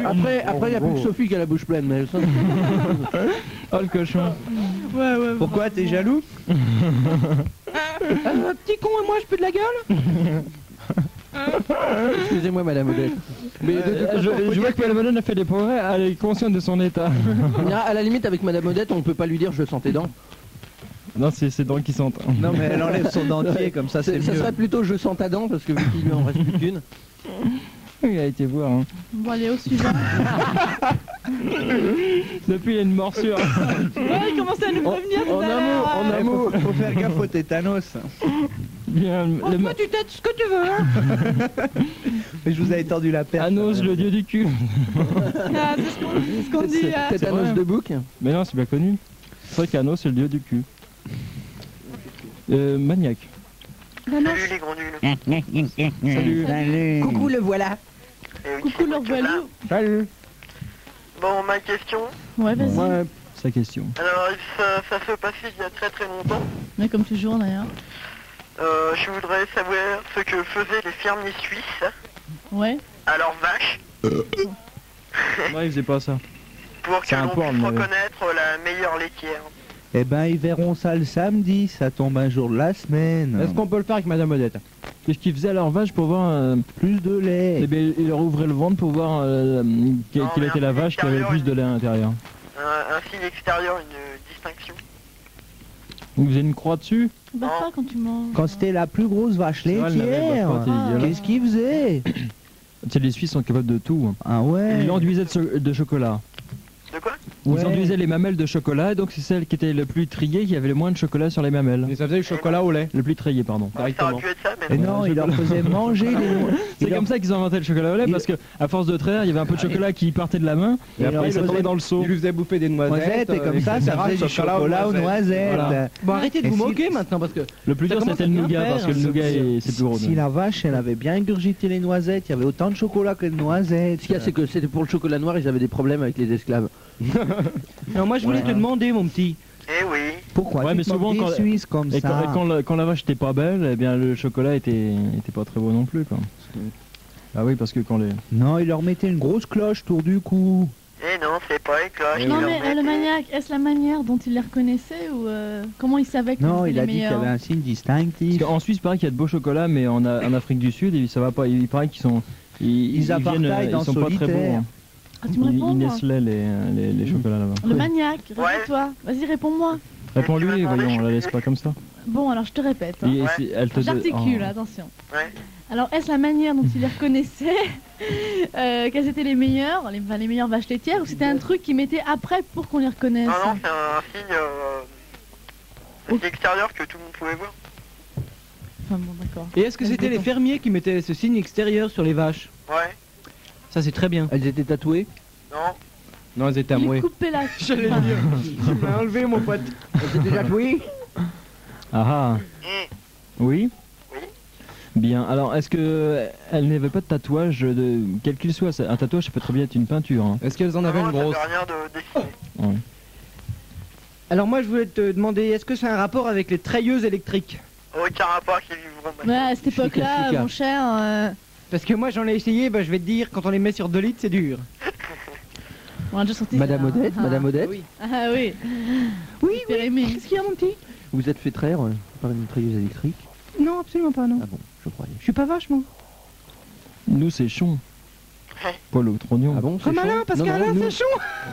Après, il n'y a plus que Sophie qui a la bouche pleine, mais ça... Oh le cochon. Ouais. Pourquoi, t'es jaloux? Petit con, et moi je peux de la gueule. Excusez-moi madame Odette. Mais je vois que Madame Odette a fait des progrès, elle est consciente de son état. à la limite avec madame Odette on peut pas lui dire je sens tes dents. Non, c'est ses dents qui sentent. Non, mais elle enlève son dentier, comme ça c'est mieux. Ça serait plutôt je sens ta dent parce que vu qu'il lui en reste plus qu'une. Il a été voir. Hein. Bon, allez, au suivant. Depuis, il y a une morsure. Ouais, il commençait à nous prévenir tout à l'heure. En un mot, faut faire gaffe au tétanos. Bien, Toi, tu têtes ce que tu veux, hein. Mais je vous avais tendu la perche. Anos, le dieu du cul. Ah, c'est ce qu'on dit. C'est Thanos de bouc. Mais non, c'est bien connu. C'est vrai qu'Anos, c'est le dieu du cul. Maniac. Salut les gros nuls. Salut. Coucou le voilà. Coucou le voilà. Salut. Bon, ma question. Ouais, vas-y. Ouais, sa question. Alors, ça se passait il y a très très longtemps. Mais comme toujours d'ailleurs. Je voudrais savoir ce que faisaient les fermiers suisses Ouais. à leurs vaches Ouais, il faisait pas ça. pour que C'est un l'on porc, puisse mais- reconnaître la meilleure laitière. Eh ben, ils verront ça le samedi, ça tombe un jour de la semaine. Est-ce qu'on peut le faire avec Madame Odette? Qu'est-ce qu'ils faisaient à leur vache pour voir Plus de lait. Eh bien, ils leur ouvraient le ventre pour voir quelle mais était la un vache qui avait le plus de lait à l'intérieur. Un signe extérieur, une distinction. Vous avez une croix dessus? Bah pas quand tu manges. Quand c'était la plus grosse vache C'est vrai, elle n'avait laitière, pas de croix, t'es dégueulasse. qu'est-ce qu'ils faisaient? Tu sais, les Suisses sont capables de tout. Ah ouais. Ils l'enduisaient de chocolat. De quoi? Ils Ouais. enduisaient les mamelles de chocolat, donc c'est celle qui était le plus triée qui avait le moins de chocolat sur les mamelles. Et ça faisait du chocolat au lait. Le plus trié, pardon. Ça aurait pu être ça, mais Et non. non, il leur faisait manger les noix. C'est comme ça qu'ils ont inventé le chocolat au lait, parce que à force de traire, il y avait un peu de chocolat qui partait de la main, et alors, après il ça tombait faisait- dans le seau. Il lui faisait bouffer des noisettes, Et comme ça faisait du chocolat aux noisettes. Voilà. Bon arrêtez de Et vous si- moquer maintenant parce que Le plus Ça dur commence c'était à le bien nougat, faire, parce que le nougat c'est plus gros. Si la vache, elle avait bien ingurgité les noisettes, il y avait autant de chocolat que de noisettes. ce qu'il y a c'est que c'était pour le chocolat noir ils avaient des problèmes avec les esclaves. Non, moi je voulais te demander, mon petit. Eh oui. Pourquoi Ouais, tu mais te souvent moques des quand- Suisses comme Et ça quand la vache était pas belle, eh bien le chocolat était pas très beau non plus, quoi. Ah oui, parce que quand les... Non, il leur mettait une grosse cloche autour du cou. Eh non, c'est pas les cloches. Non ils leur mais mettaient- le maniaque, est-ce la manière dont il les reconnaissait ou comment il savait que Non, c'était il a les dit qu'il y meilleurs? avait un signe Parce distinctif. qu'en Suisse, il paraît qu'il y a de beaux chocolats, mais en Afrique du Sud, ça va pas. Il paraît qu'ils sont... Ils apartheid en ils sont pas très beaux. solitaire. Hein. Ah, tu me réponds Ils moi naisselaient les chocolats là-bas. Le maniaque, réponds-toi. Vas-y, réponds-moi. Réponds-lui, voyons, on la laisse pas comme ça. Bon, alors je te répète. hein. Et elle te J'articule, oh. attention. Ouais. Alors, est-ce la manière dont il les reconnaissait quelles étaient les meilleures, les meilleures vaches laitières, ou c'était un truc qu'il mettait après pour qu'on les reconnaisse? Non, non, c'est un signe extérieur que tout le monde pouvait voir. Enfin bon, d'accord. Et est-ce que c'était les fermiers qui mettaient ce signe extérieur sur les vaches? Ouais. Ça c'est très bien. Elles étaient tatouées? Non. Non, elles étaient à Il mouer. coupait la... J'allais le dire. Tu m'as enlevé mon pote. Elles étaient tatouées? Ah ah. Oui. Oui. Bien. Alors, est-ce que elle n'avait pas de tatouage de quel qu'il soit? Un tatouage, ça peut très bien être une peinture. Hein. Est-ce qu'elles en avaient Non, une ça grosse? veut rien de dessiner. Ouais. Alors moi je voulais te demander, est-ce que c'est un rapport avec les treilleuses électriques? Aucun rapport avec les vivrons maintenant. Ouais, à cette époque-là, Chica. mon cher... Parce que moi j'en ai essayé, bah, je vais te dire, quand on les met sur 2 litres c'est dur. On a déjà sorti Madame ça, hein. Odette, Madame Odette, Ah oui. Oui, Périmé. Qu'est-ce qu'il y a, mon petit? vous êtes fait traire par une treilleuse électrique? Non, absolument pas, non. Ah bon, je croyais. Je suis pas vache, moi. Nous, c'est chon. Pas le trognon. Ah bon, Trop malin, parce qu'Alain, c'est chaud.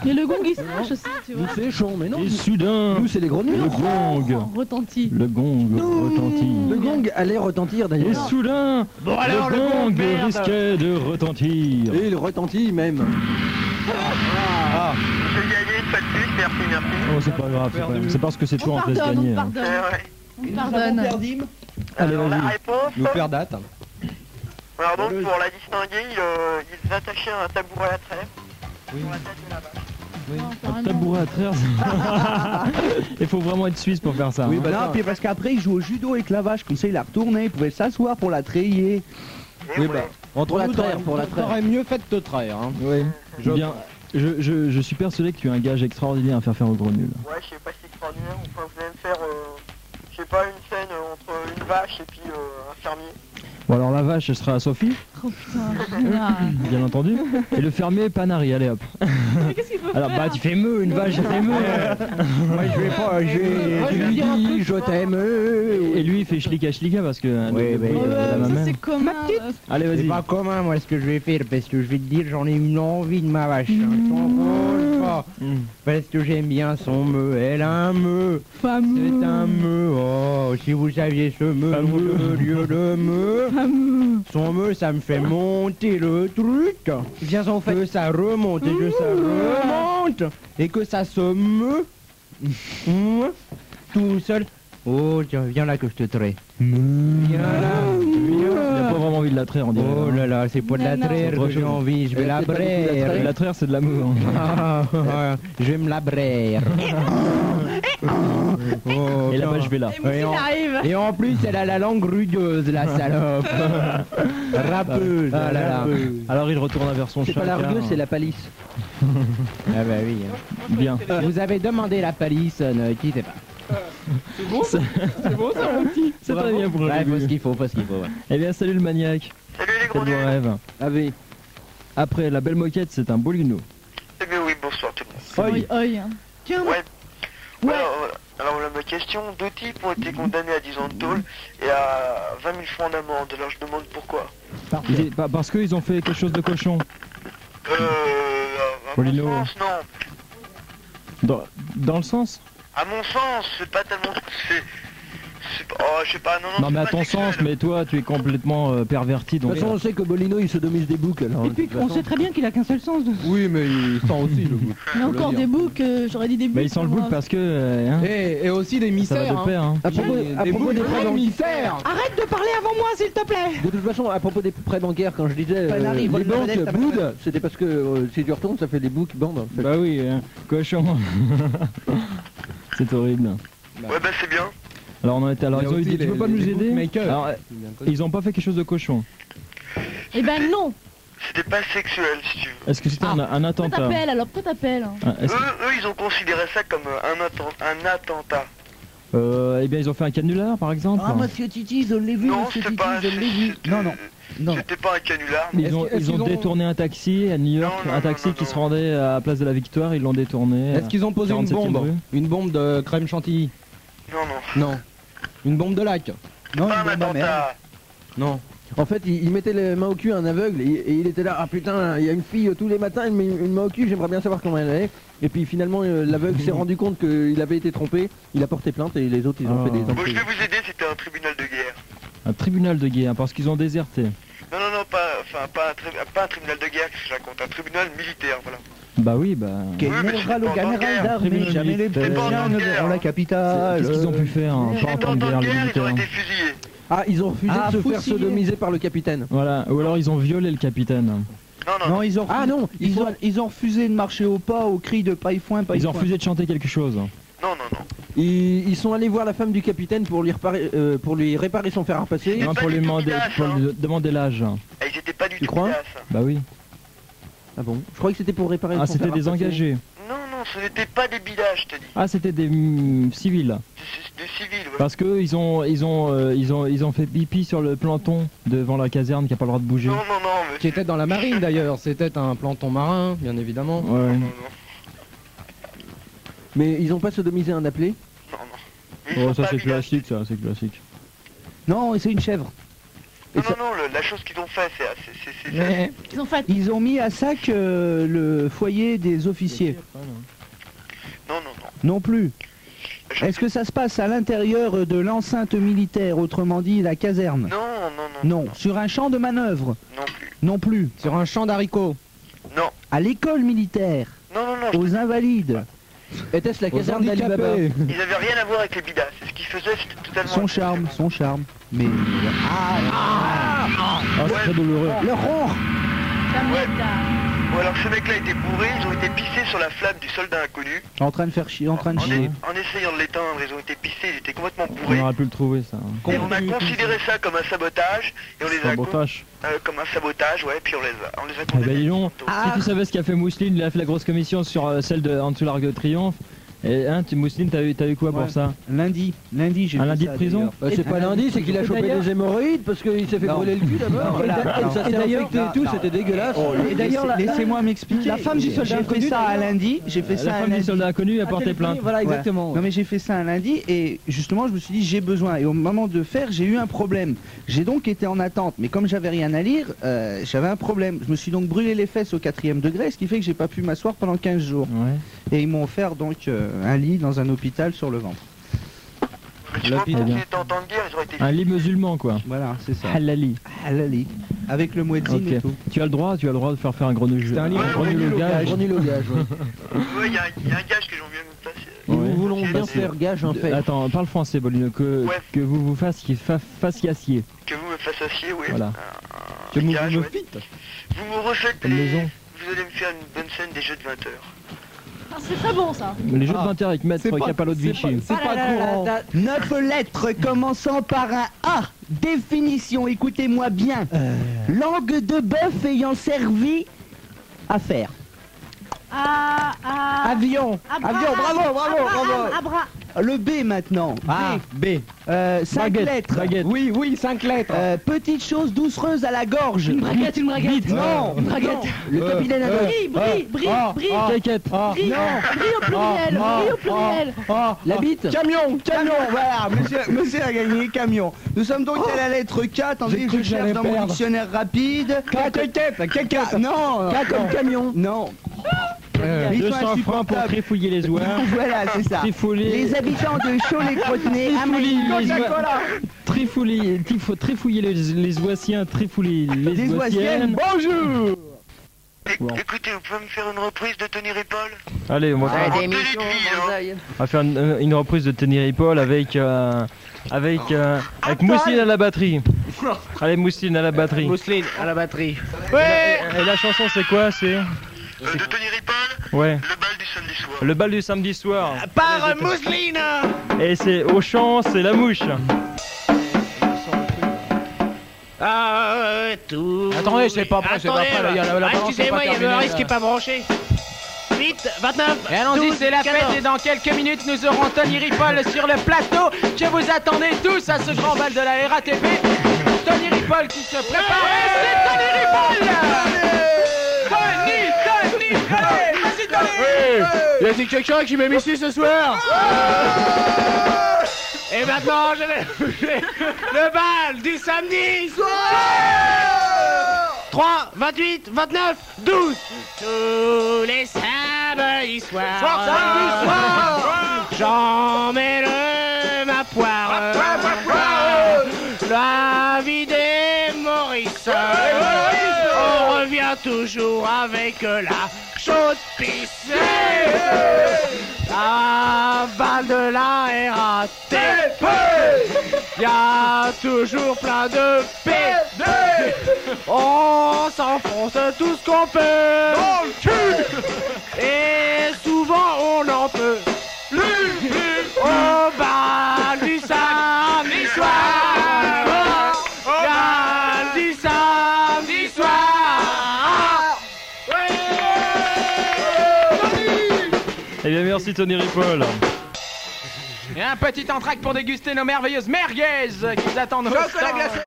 Mais le gong, il se lâche aussi, tu vois. Nous c'est chon, mais non. Et soudain, Nous c'est les gros nuls. le gong. Retentit. Le gong retentit. Le gong allait retentir Et d'ailleurs. soudain, Bon, alors, le le gong gong, merde. risquait de retentir. Et il retentit même. Je vais gagner une fois de plus, merci, merci. Oh, c'est pas grave, c'est parce que c'est toi, on te laisse Pardonne, gagner. on hein. pardonne. Ouais. On pardonne. Allez, Alors, la vas-y. réponse. Nous faire date. Alors donc pour la distinguer, ils attachaient un tabouret à trèfle sur la tête de la vache. Un tabouret à traire. Il faut vraiment être suisse pour faire ça. Oui, hein. bah non, puis parce qu'après il joue au judo avec la vache, comme ça il la retournait, il pouvait s'asseoir pour la treiller. Et Oui, ouais. bah, entre Pour la nous, traire, pour la traire. t'aurais mieux fait de te traire. Hein. Oui. Bien. je suis persuadé que tu as un gage extraordinaire à faire au gros nul. Ouais, je sais pas si c'est extraordinaire, enfin vous allez me faire, je sais pas, une scène entre une vache et puis un fermier. Bon alors la vache elle sera à Sophie, Oh putain. bien entendu. Et le fermier Panari, allez hop. Mais qu'est-ce qu'il faut Alors faire bah tu fais meuh, une vache elle fait meuh. Moi je vais pas, je lui dis je t'aime. Et lui il fait schlika parce que Ouais, le bah, bruit, Oh, la ça maman. c'est commun. Allez C'est vas-y. pas commun moi ce que je vais faire parce que je vais te dire j'en ai une envie de ma vache. Hein. Tu t'en rends pas. Parce que j'aime bien son meuh, elle a un meuh. Fameux. C'est un meuh, oh si vous saviez ce meuh, le lieu de meuh. Son meuh ça me fait monter le truc. Viens en fait. Que ça remonte et que ça remonte. Et que ça se meut. Tout seul. Oh tiens viens là que je te traite. Viens là. Il a pas vraiment envie de la traire on dirait. Oh là là, c'est pas de la Non, non. traire que j'ai envie, je vais la braire. La traire c'est de la meuh. Hein. Ah, je vais me la braire. Oh, Et là-bas putain. je vais là. Et moi aussi, Et en- j'arrive. Et en plus, elle a la langue rugueuse, la salope. Rappeuse. Ah là là. Alors il retourne vers son C'est chat. pas la car- rugueuse, c'est la palisse. Ah bah oui. Bien. Vous avez demandé la palisse, ne quittez pas. C'est beau ça mon petit. C'est très bien pour le Ouais, faut ce début. qu'il faut, faut ce qu'il faut. Ouais. Eh bien salut le maniaque. Salut les gros Quel beau nuls. rêve. Allez. Après la belle moquette c'est un bolino. Eh bien oui, bonsoir tout le monde. Oi, oi. Tiens, Ouais. Voilà, voilà. Alors voilà ma question, 2 types ont été condamnés à 10 ans de tôle et à 20 000 francs d'amende. Alors je demande pourquoi. Parce qu'ils ont fait quelque chose de cochon. À Polino. mon sens, non. Dans le sens. À mon sens, c'est pas tellement... Oh, je sais pas, non, Non c'est mais à pas ton sexuel. sens, mais toi tu es complètement perverti De donc. toute façon, on sait que Bolino il sodomise des boucs alors. Et puis on sait très bien qu'il a qu'un seul sens. Oui, mais il sent aussi le goût. il y a encore des boucs, j'aurais dit des boucs. Mais ils sont le bouc parce que. Hein, Et aussi des ça va mystères. de pair. Hein. À propos des prêts bancaires. mystères. Arrête de parler avant moi, s'il te plaît. De toute façon, à propos des prêts bancaires, quand je disais Panari, les vole la banques vedette, boudent, c'était parce que si tu retournes, ça fait des boucs bandes. En fait. Bah oui, cochon. C'est horrible. Ouais, bah c'est bien. Alors on en était. Alors Il y a ils ont eu aussi des. Tu peux les- pas les nous aider bookmakers. Alors ils ont pas fait quelque chose de cochon. Eh ben non. C'était pas sexuel, si tu veux. Est-ce que c'était un Pourquoi attentat t'appelles alors? Pourquoi t'appelles? Ah, est-ce que- Eux, ils ont considéré ça comme un attentat. Eh bien ils ont fait un canular par exemple. Ah, monsieur Titi, je l'ai vu, Non, monsieur c'est Titi, pas... je l'ai vu. Non, non, non. C'était pas un canular. mais- Ils ont, Est-ce ils ont qu'ils ont- détourné un taxi à New York, Non, non, un taxi non, qui non. se rendait à la place de la Victoire, ils l'ont détourné. Est-ce qu'ils ont posé une 47e bombe rue. Une bombe de crème chantilly? Non, non. Non. Une bombe de lac? Non, Pas un il est ma mère. attentat. Non. En fait, il mettait les mains au cul à un aveugle et il était là, ah putain, il y a une fille tous les matins, elle met une main au cul, j'aimerais bien savoir comment elle est. Et puis finalement, l'aveugle s'est rendu compte qu'il avait été trompé, il a porté plainte et les autres ils ont Ah. fait des Bon, je emprisonnements. vais vous aider, c'était un tribunal de guerre. Un tribunal de guerre, parce qu'ils ont déserté. Non, non, non, pas un tribunal de guerre, que je raconte, un tribunal militaire, voilà. Bah oui, bah. Quel Oui, mais c'est général pas au en temps de général guerre. d'armée, Tribunal jamais les militaire. C'est pas en temps de Parisiens ne guerre, verront la hein. capitale. Qu'est-ce qu'ils ont pu faire hein, Pas en En temps de guerre, les ils ont militaires. été fusillés. Ah, ils ont refusé Ah, de se faire foussillés. sodomiser par le capitaine. Voilà, ou alors ils ont violé le capitaine. Non, non, Non, non. ils ont Ah non, ils ont refusé de marcher au pas au cri de paille-foin, Ils paille-foin. ont refusé de chanter quelque chose. Non, non, non. ils sont allés voir la femme du capitaine pour lui réparer son fer à repasser. Non, pas pour du lui tout demander, bidache, pour hein. lui demander l'âge. Et ils étaient pas du Tu tout crois bidaches. Bah oui. Ah bon Je croyais que c'était pour réparer Ah, son c'était fer à des repasser. engagés. Non, non, ce n'était pas des bidaches, je te dis. Ah, c'était des civils. Des civils, ouais. Parce que ils ont fait pipi sur le planton devant la caserne qui a pas le droit de bouger. Non, non, non, mais... Qui était dans la marine d'ailleurs, c'était un planton marin, bien évidemment. Ouais. Non, non, Mais ils ont pas sodomisé un appelé non, non. Mais ils Oh, sont ça pas c'est bidaches. classique, ça, c'est classique. Non, c'est une chèvre. Non, non, non, la chose qu'ils ont fait, c'est... Mais Ils ont fait. ils ont mis à sac le foyer des officiers. Non, non, non. Non plus. Je- Est-ce que ça se passe à l'intérieur de l'enceinte militaire, autrement dit la caserne? Non, non, non. Non. Sur un champ de manœuvre? Non plus. Non plus. Sur un champ d'haricots. Non. À l'école militaire? Non, non, non. Aux invalides? Était-ce la Aux caserne d'Alibaba handicapés. Ils avaient rien à voir avec les bidas. C'est ce qu'ils faisaient, c'était totalement... Son charme, son charme. Mais... Ah, c'est très douloureux. Le ronre! Ça m'aide. Bon alors ce mec-là était bourré, ils ont été pissés sur la flamme du soldat inconnu. En train de faire chier, en train de chier. En essayant de l'éteindre, ils ont été pissés, ils étaient complètement On bourrés. aurait pu le trouver ça. Et on a considéré ça comme un sabotage, et on les a Sabotage. comme un sabotage, ouais, puis on les a Eh ben condamnés. dis donc, si tu savais ce qu'a fait Mousseline, il a fait la grosse commission sur celle de en dessous l'Arc de Triomphe. Et hein, Mousseline, t'as eu quoi pour ça? Lundi j'ai Un fait lundi ça, de prison d'ailleurs. Bah, c'est pas lundi, c'est qu'il a chopé des hémorroïdes parce qu'il s'est fait Non. brûler le cul d'abord. Voilà. Ça s'est infecté et tout, c'était dégueulasse. Et d'ailleurs, laissez-moi m'expliquer. la femme du soldat J'ai inconnu, fait ça un d'ailleurs. lundi. J'ai fait ça La un femme du lundi. soldat inconnu a porté plainte. Voilà, exactement. Non mais j'ai fait ça un lundi et justement je me suis dit j'ai besoin et au moment de faire j'ai eu un problème. J'ai donc été en attente mais comme j'avais rien à lire j'avais un problème. Je me suis donc brûlé les fesses au 4e degré ce qui fait que j'ai pas pu m'asseoir pendant 15 jours. Ouais. Et ils m'ont offert donc un lit dans un hôpital sur le ventre. Mais tu vois, Lapide, pour bien. qu'ils étaient en temps de guerre, ils auraient été... Un lit musulman quoi. Voilà c'est ça. Halali. Halali. Avec le muezzin Ok. et tout. Tu as le droit de faire un grenouille. C'était un lit, un grenouille au gage. Grenouille au gage, ouais. Ouais, il y a un gage que j'en viens de me passer. Nous Ouais. voulons bien C'est- faire gage en fait. Attends, parle français Bolino, Ouais. que vous fassiez acier. Que vous me fassiez, oui. Voilà. Un Que vous gage, me ouais. fites. Vous me refaites Comme les... maison. Vous allez me faire une bonne scène des jeux de 20h. Ah, c'est très bon ça. Les jeux de 20h avec Maître Capallo de Vichy. C'est pas courant. 9 lettres commençant par un A. Définition, écoutez-moi bien. Langue de bœuf ayant servi à faire. Avion. Avion, bravo. Le B maintenant. Ah, B. 5 Baguette, lettres. baguette. Oui, 5 lettres. Petite chose doucereuse à la gorge. Une braguette. Non, Une braguette. le capitaine Haddock. Brie. Caquette. Brie au pluriel. Brie au pluriel. La bite. Camion, voilà, monsieur a gagné, camion. Nous sommes donc à la lettre K, attendez, J'ai cru je que j'allais cherche dans mon perdre. dictionnaire rapide. Non, K comme camion. non. Ils sont 200 francs pour insupportables. trifouiller les oies. Voilà, c'est ça. Trifouiller. Les habitants de Cholet-Crotenay, Trifouiller les oisiens, trifouiller les les oisiennes. Oisiennes, bonjour. Bon. Écoutez, vous pouvez me faire une reprise de Tony Ripoll? Allez, on va faire, En tenue de ville, hein. on va faire une reprise de Tenny Ripoll avec Mousseline à la batterie. Allez, Mousseline à la batterie. Mousseline à la batterie. Et la chanson c'est quoi? C'est De Tony Ripoll, ouais. le bal du samedi soir. Le bal du samedi soir. Par Mousseline. Et c'est au chant, c'est la mouche. Tout. Attendez, c'est pas prêt, c'est pas prêt, là, il y a la balance, c'est excusez-moi, pas il y a le terminé, risque là. qui est pas branché. 8, 29. Et allons-y, 12, c'est la 14. fête et dans quelques minutes nous aurons Tony Ripoll sur le plateau. Je vous attendez tous à ce grand bal de la RATP. Tony Ripoll qui se prépare. Et c'est Tony Ripoll. Tony, allez, vas-y Tony. Y a-t-il quelqu'un qui m'aime ici ce soir? Et maintenant, je vais le bal du samedi soir. 3, 28, 29, 12. Tous les samedis soirs, j'emmène ma poire. La vie des Maurice. On revient toujours avec la chaude pisse. La balle de la RATP. Y a toujours plein de PD. On s'enfonce tout ce qu'on peut dans le cul. Et souvent on en peut plus. Au bal du samedi soir. Au bal du samedi soir. Eh bien merci Tony Ripoll. Et un petit entracte pour déguster nos merveilleuses merguez qui vous attendent au Chocolat stand. glacé.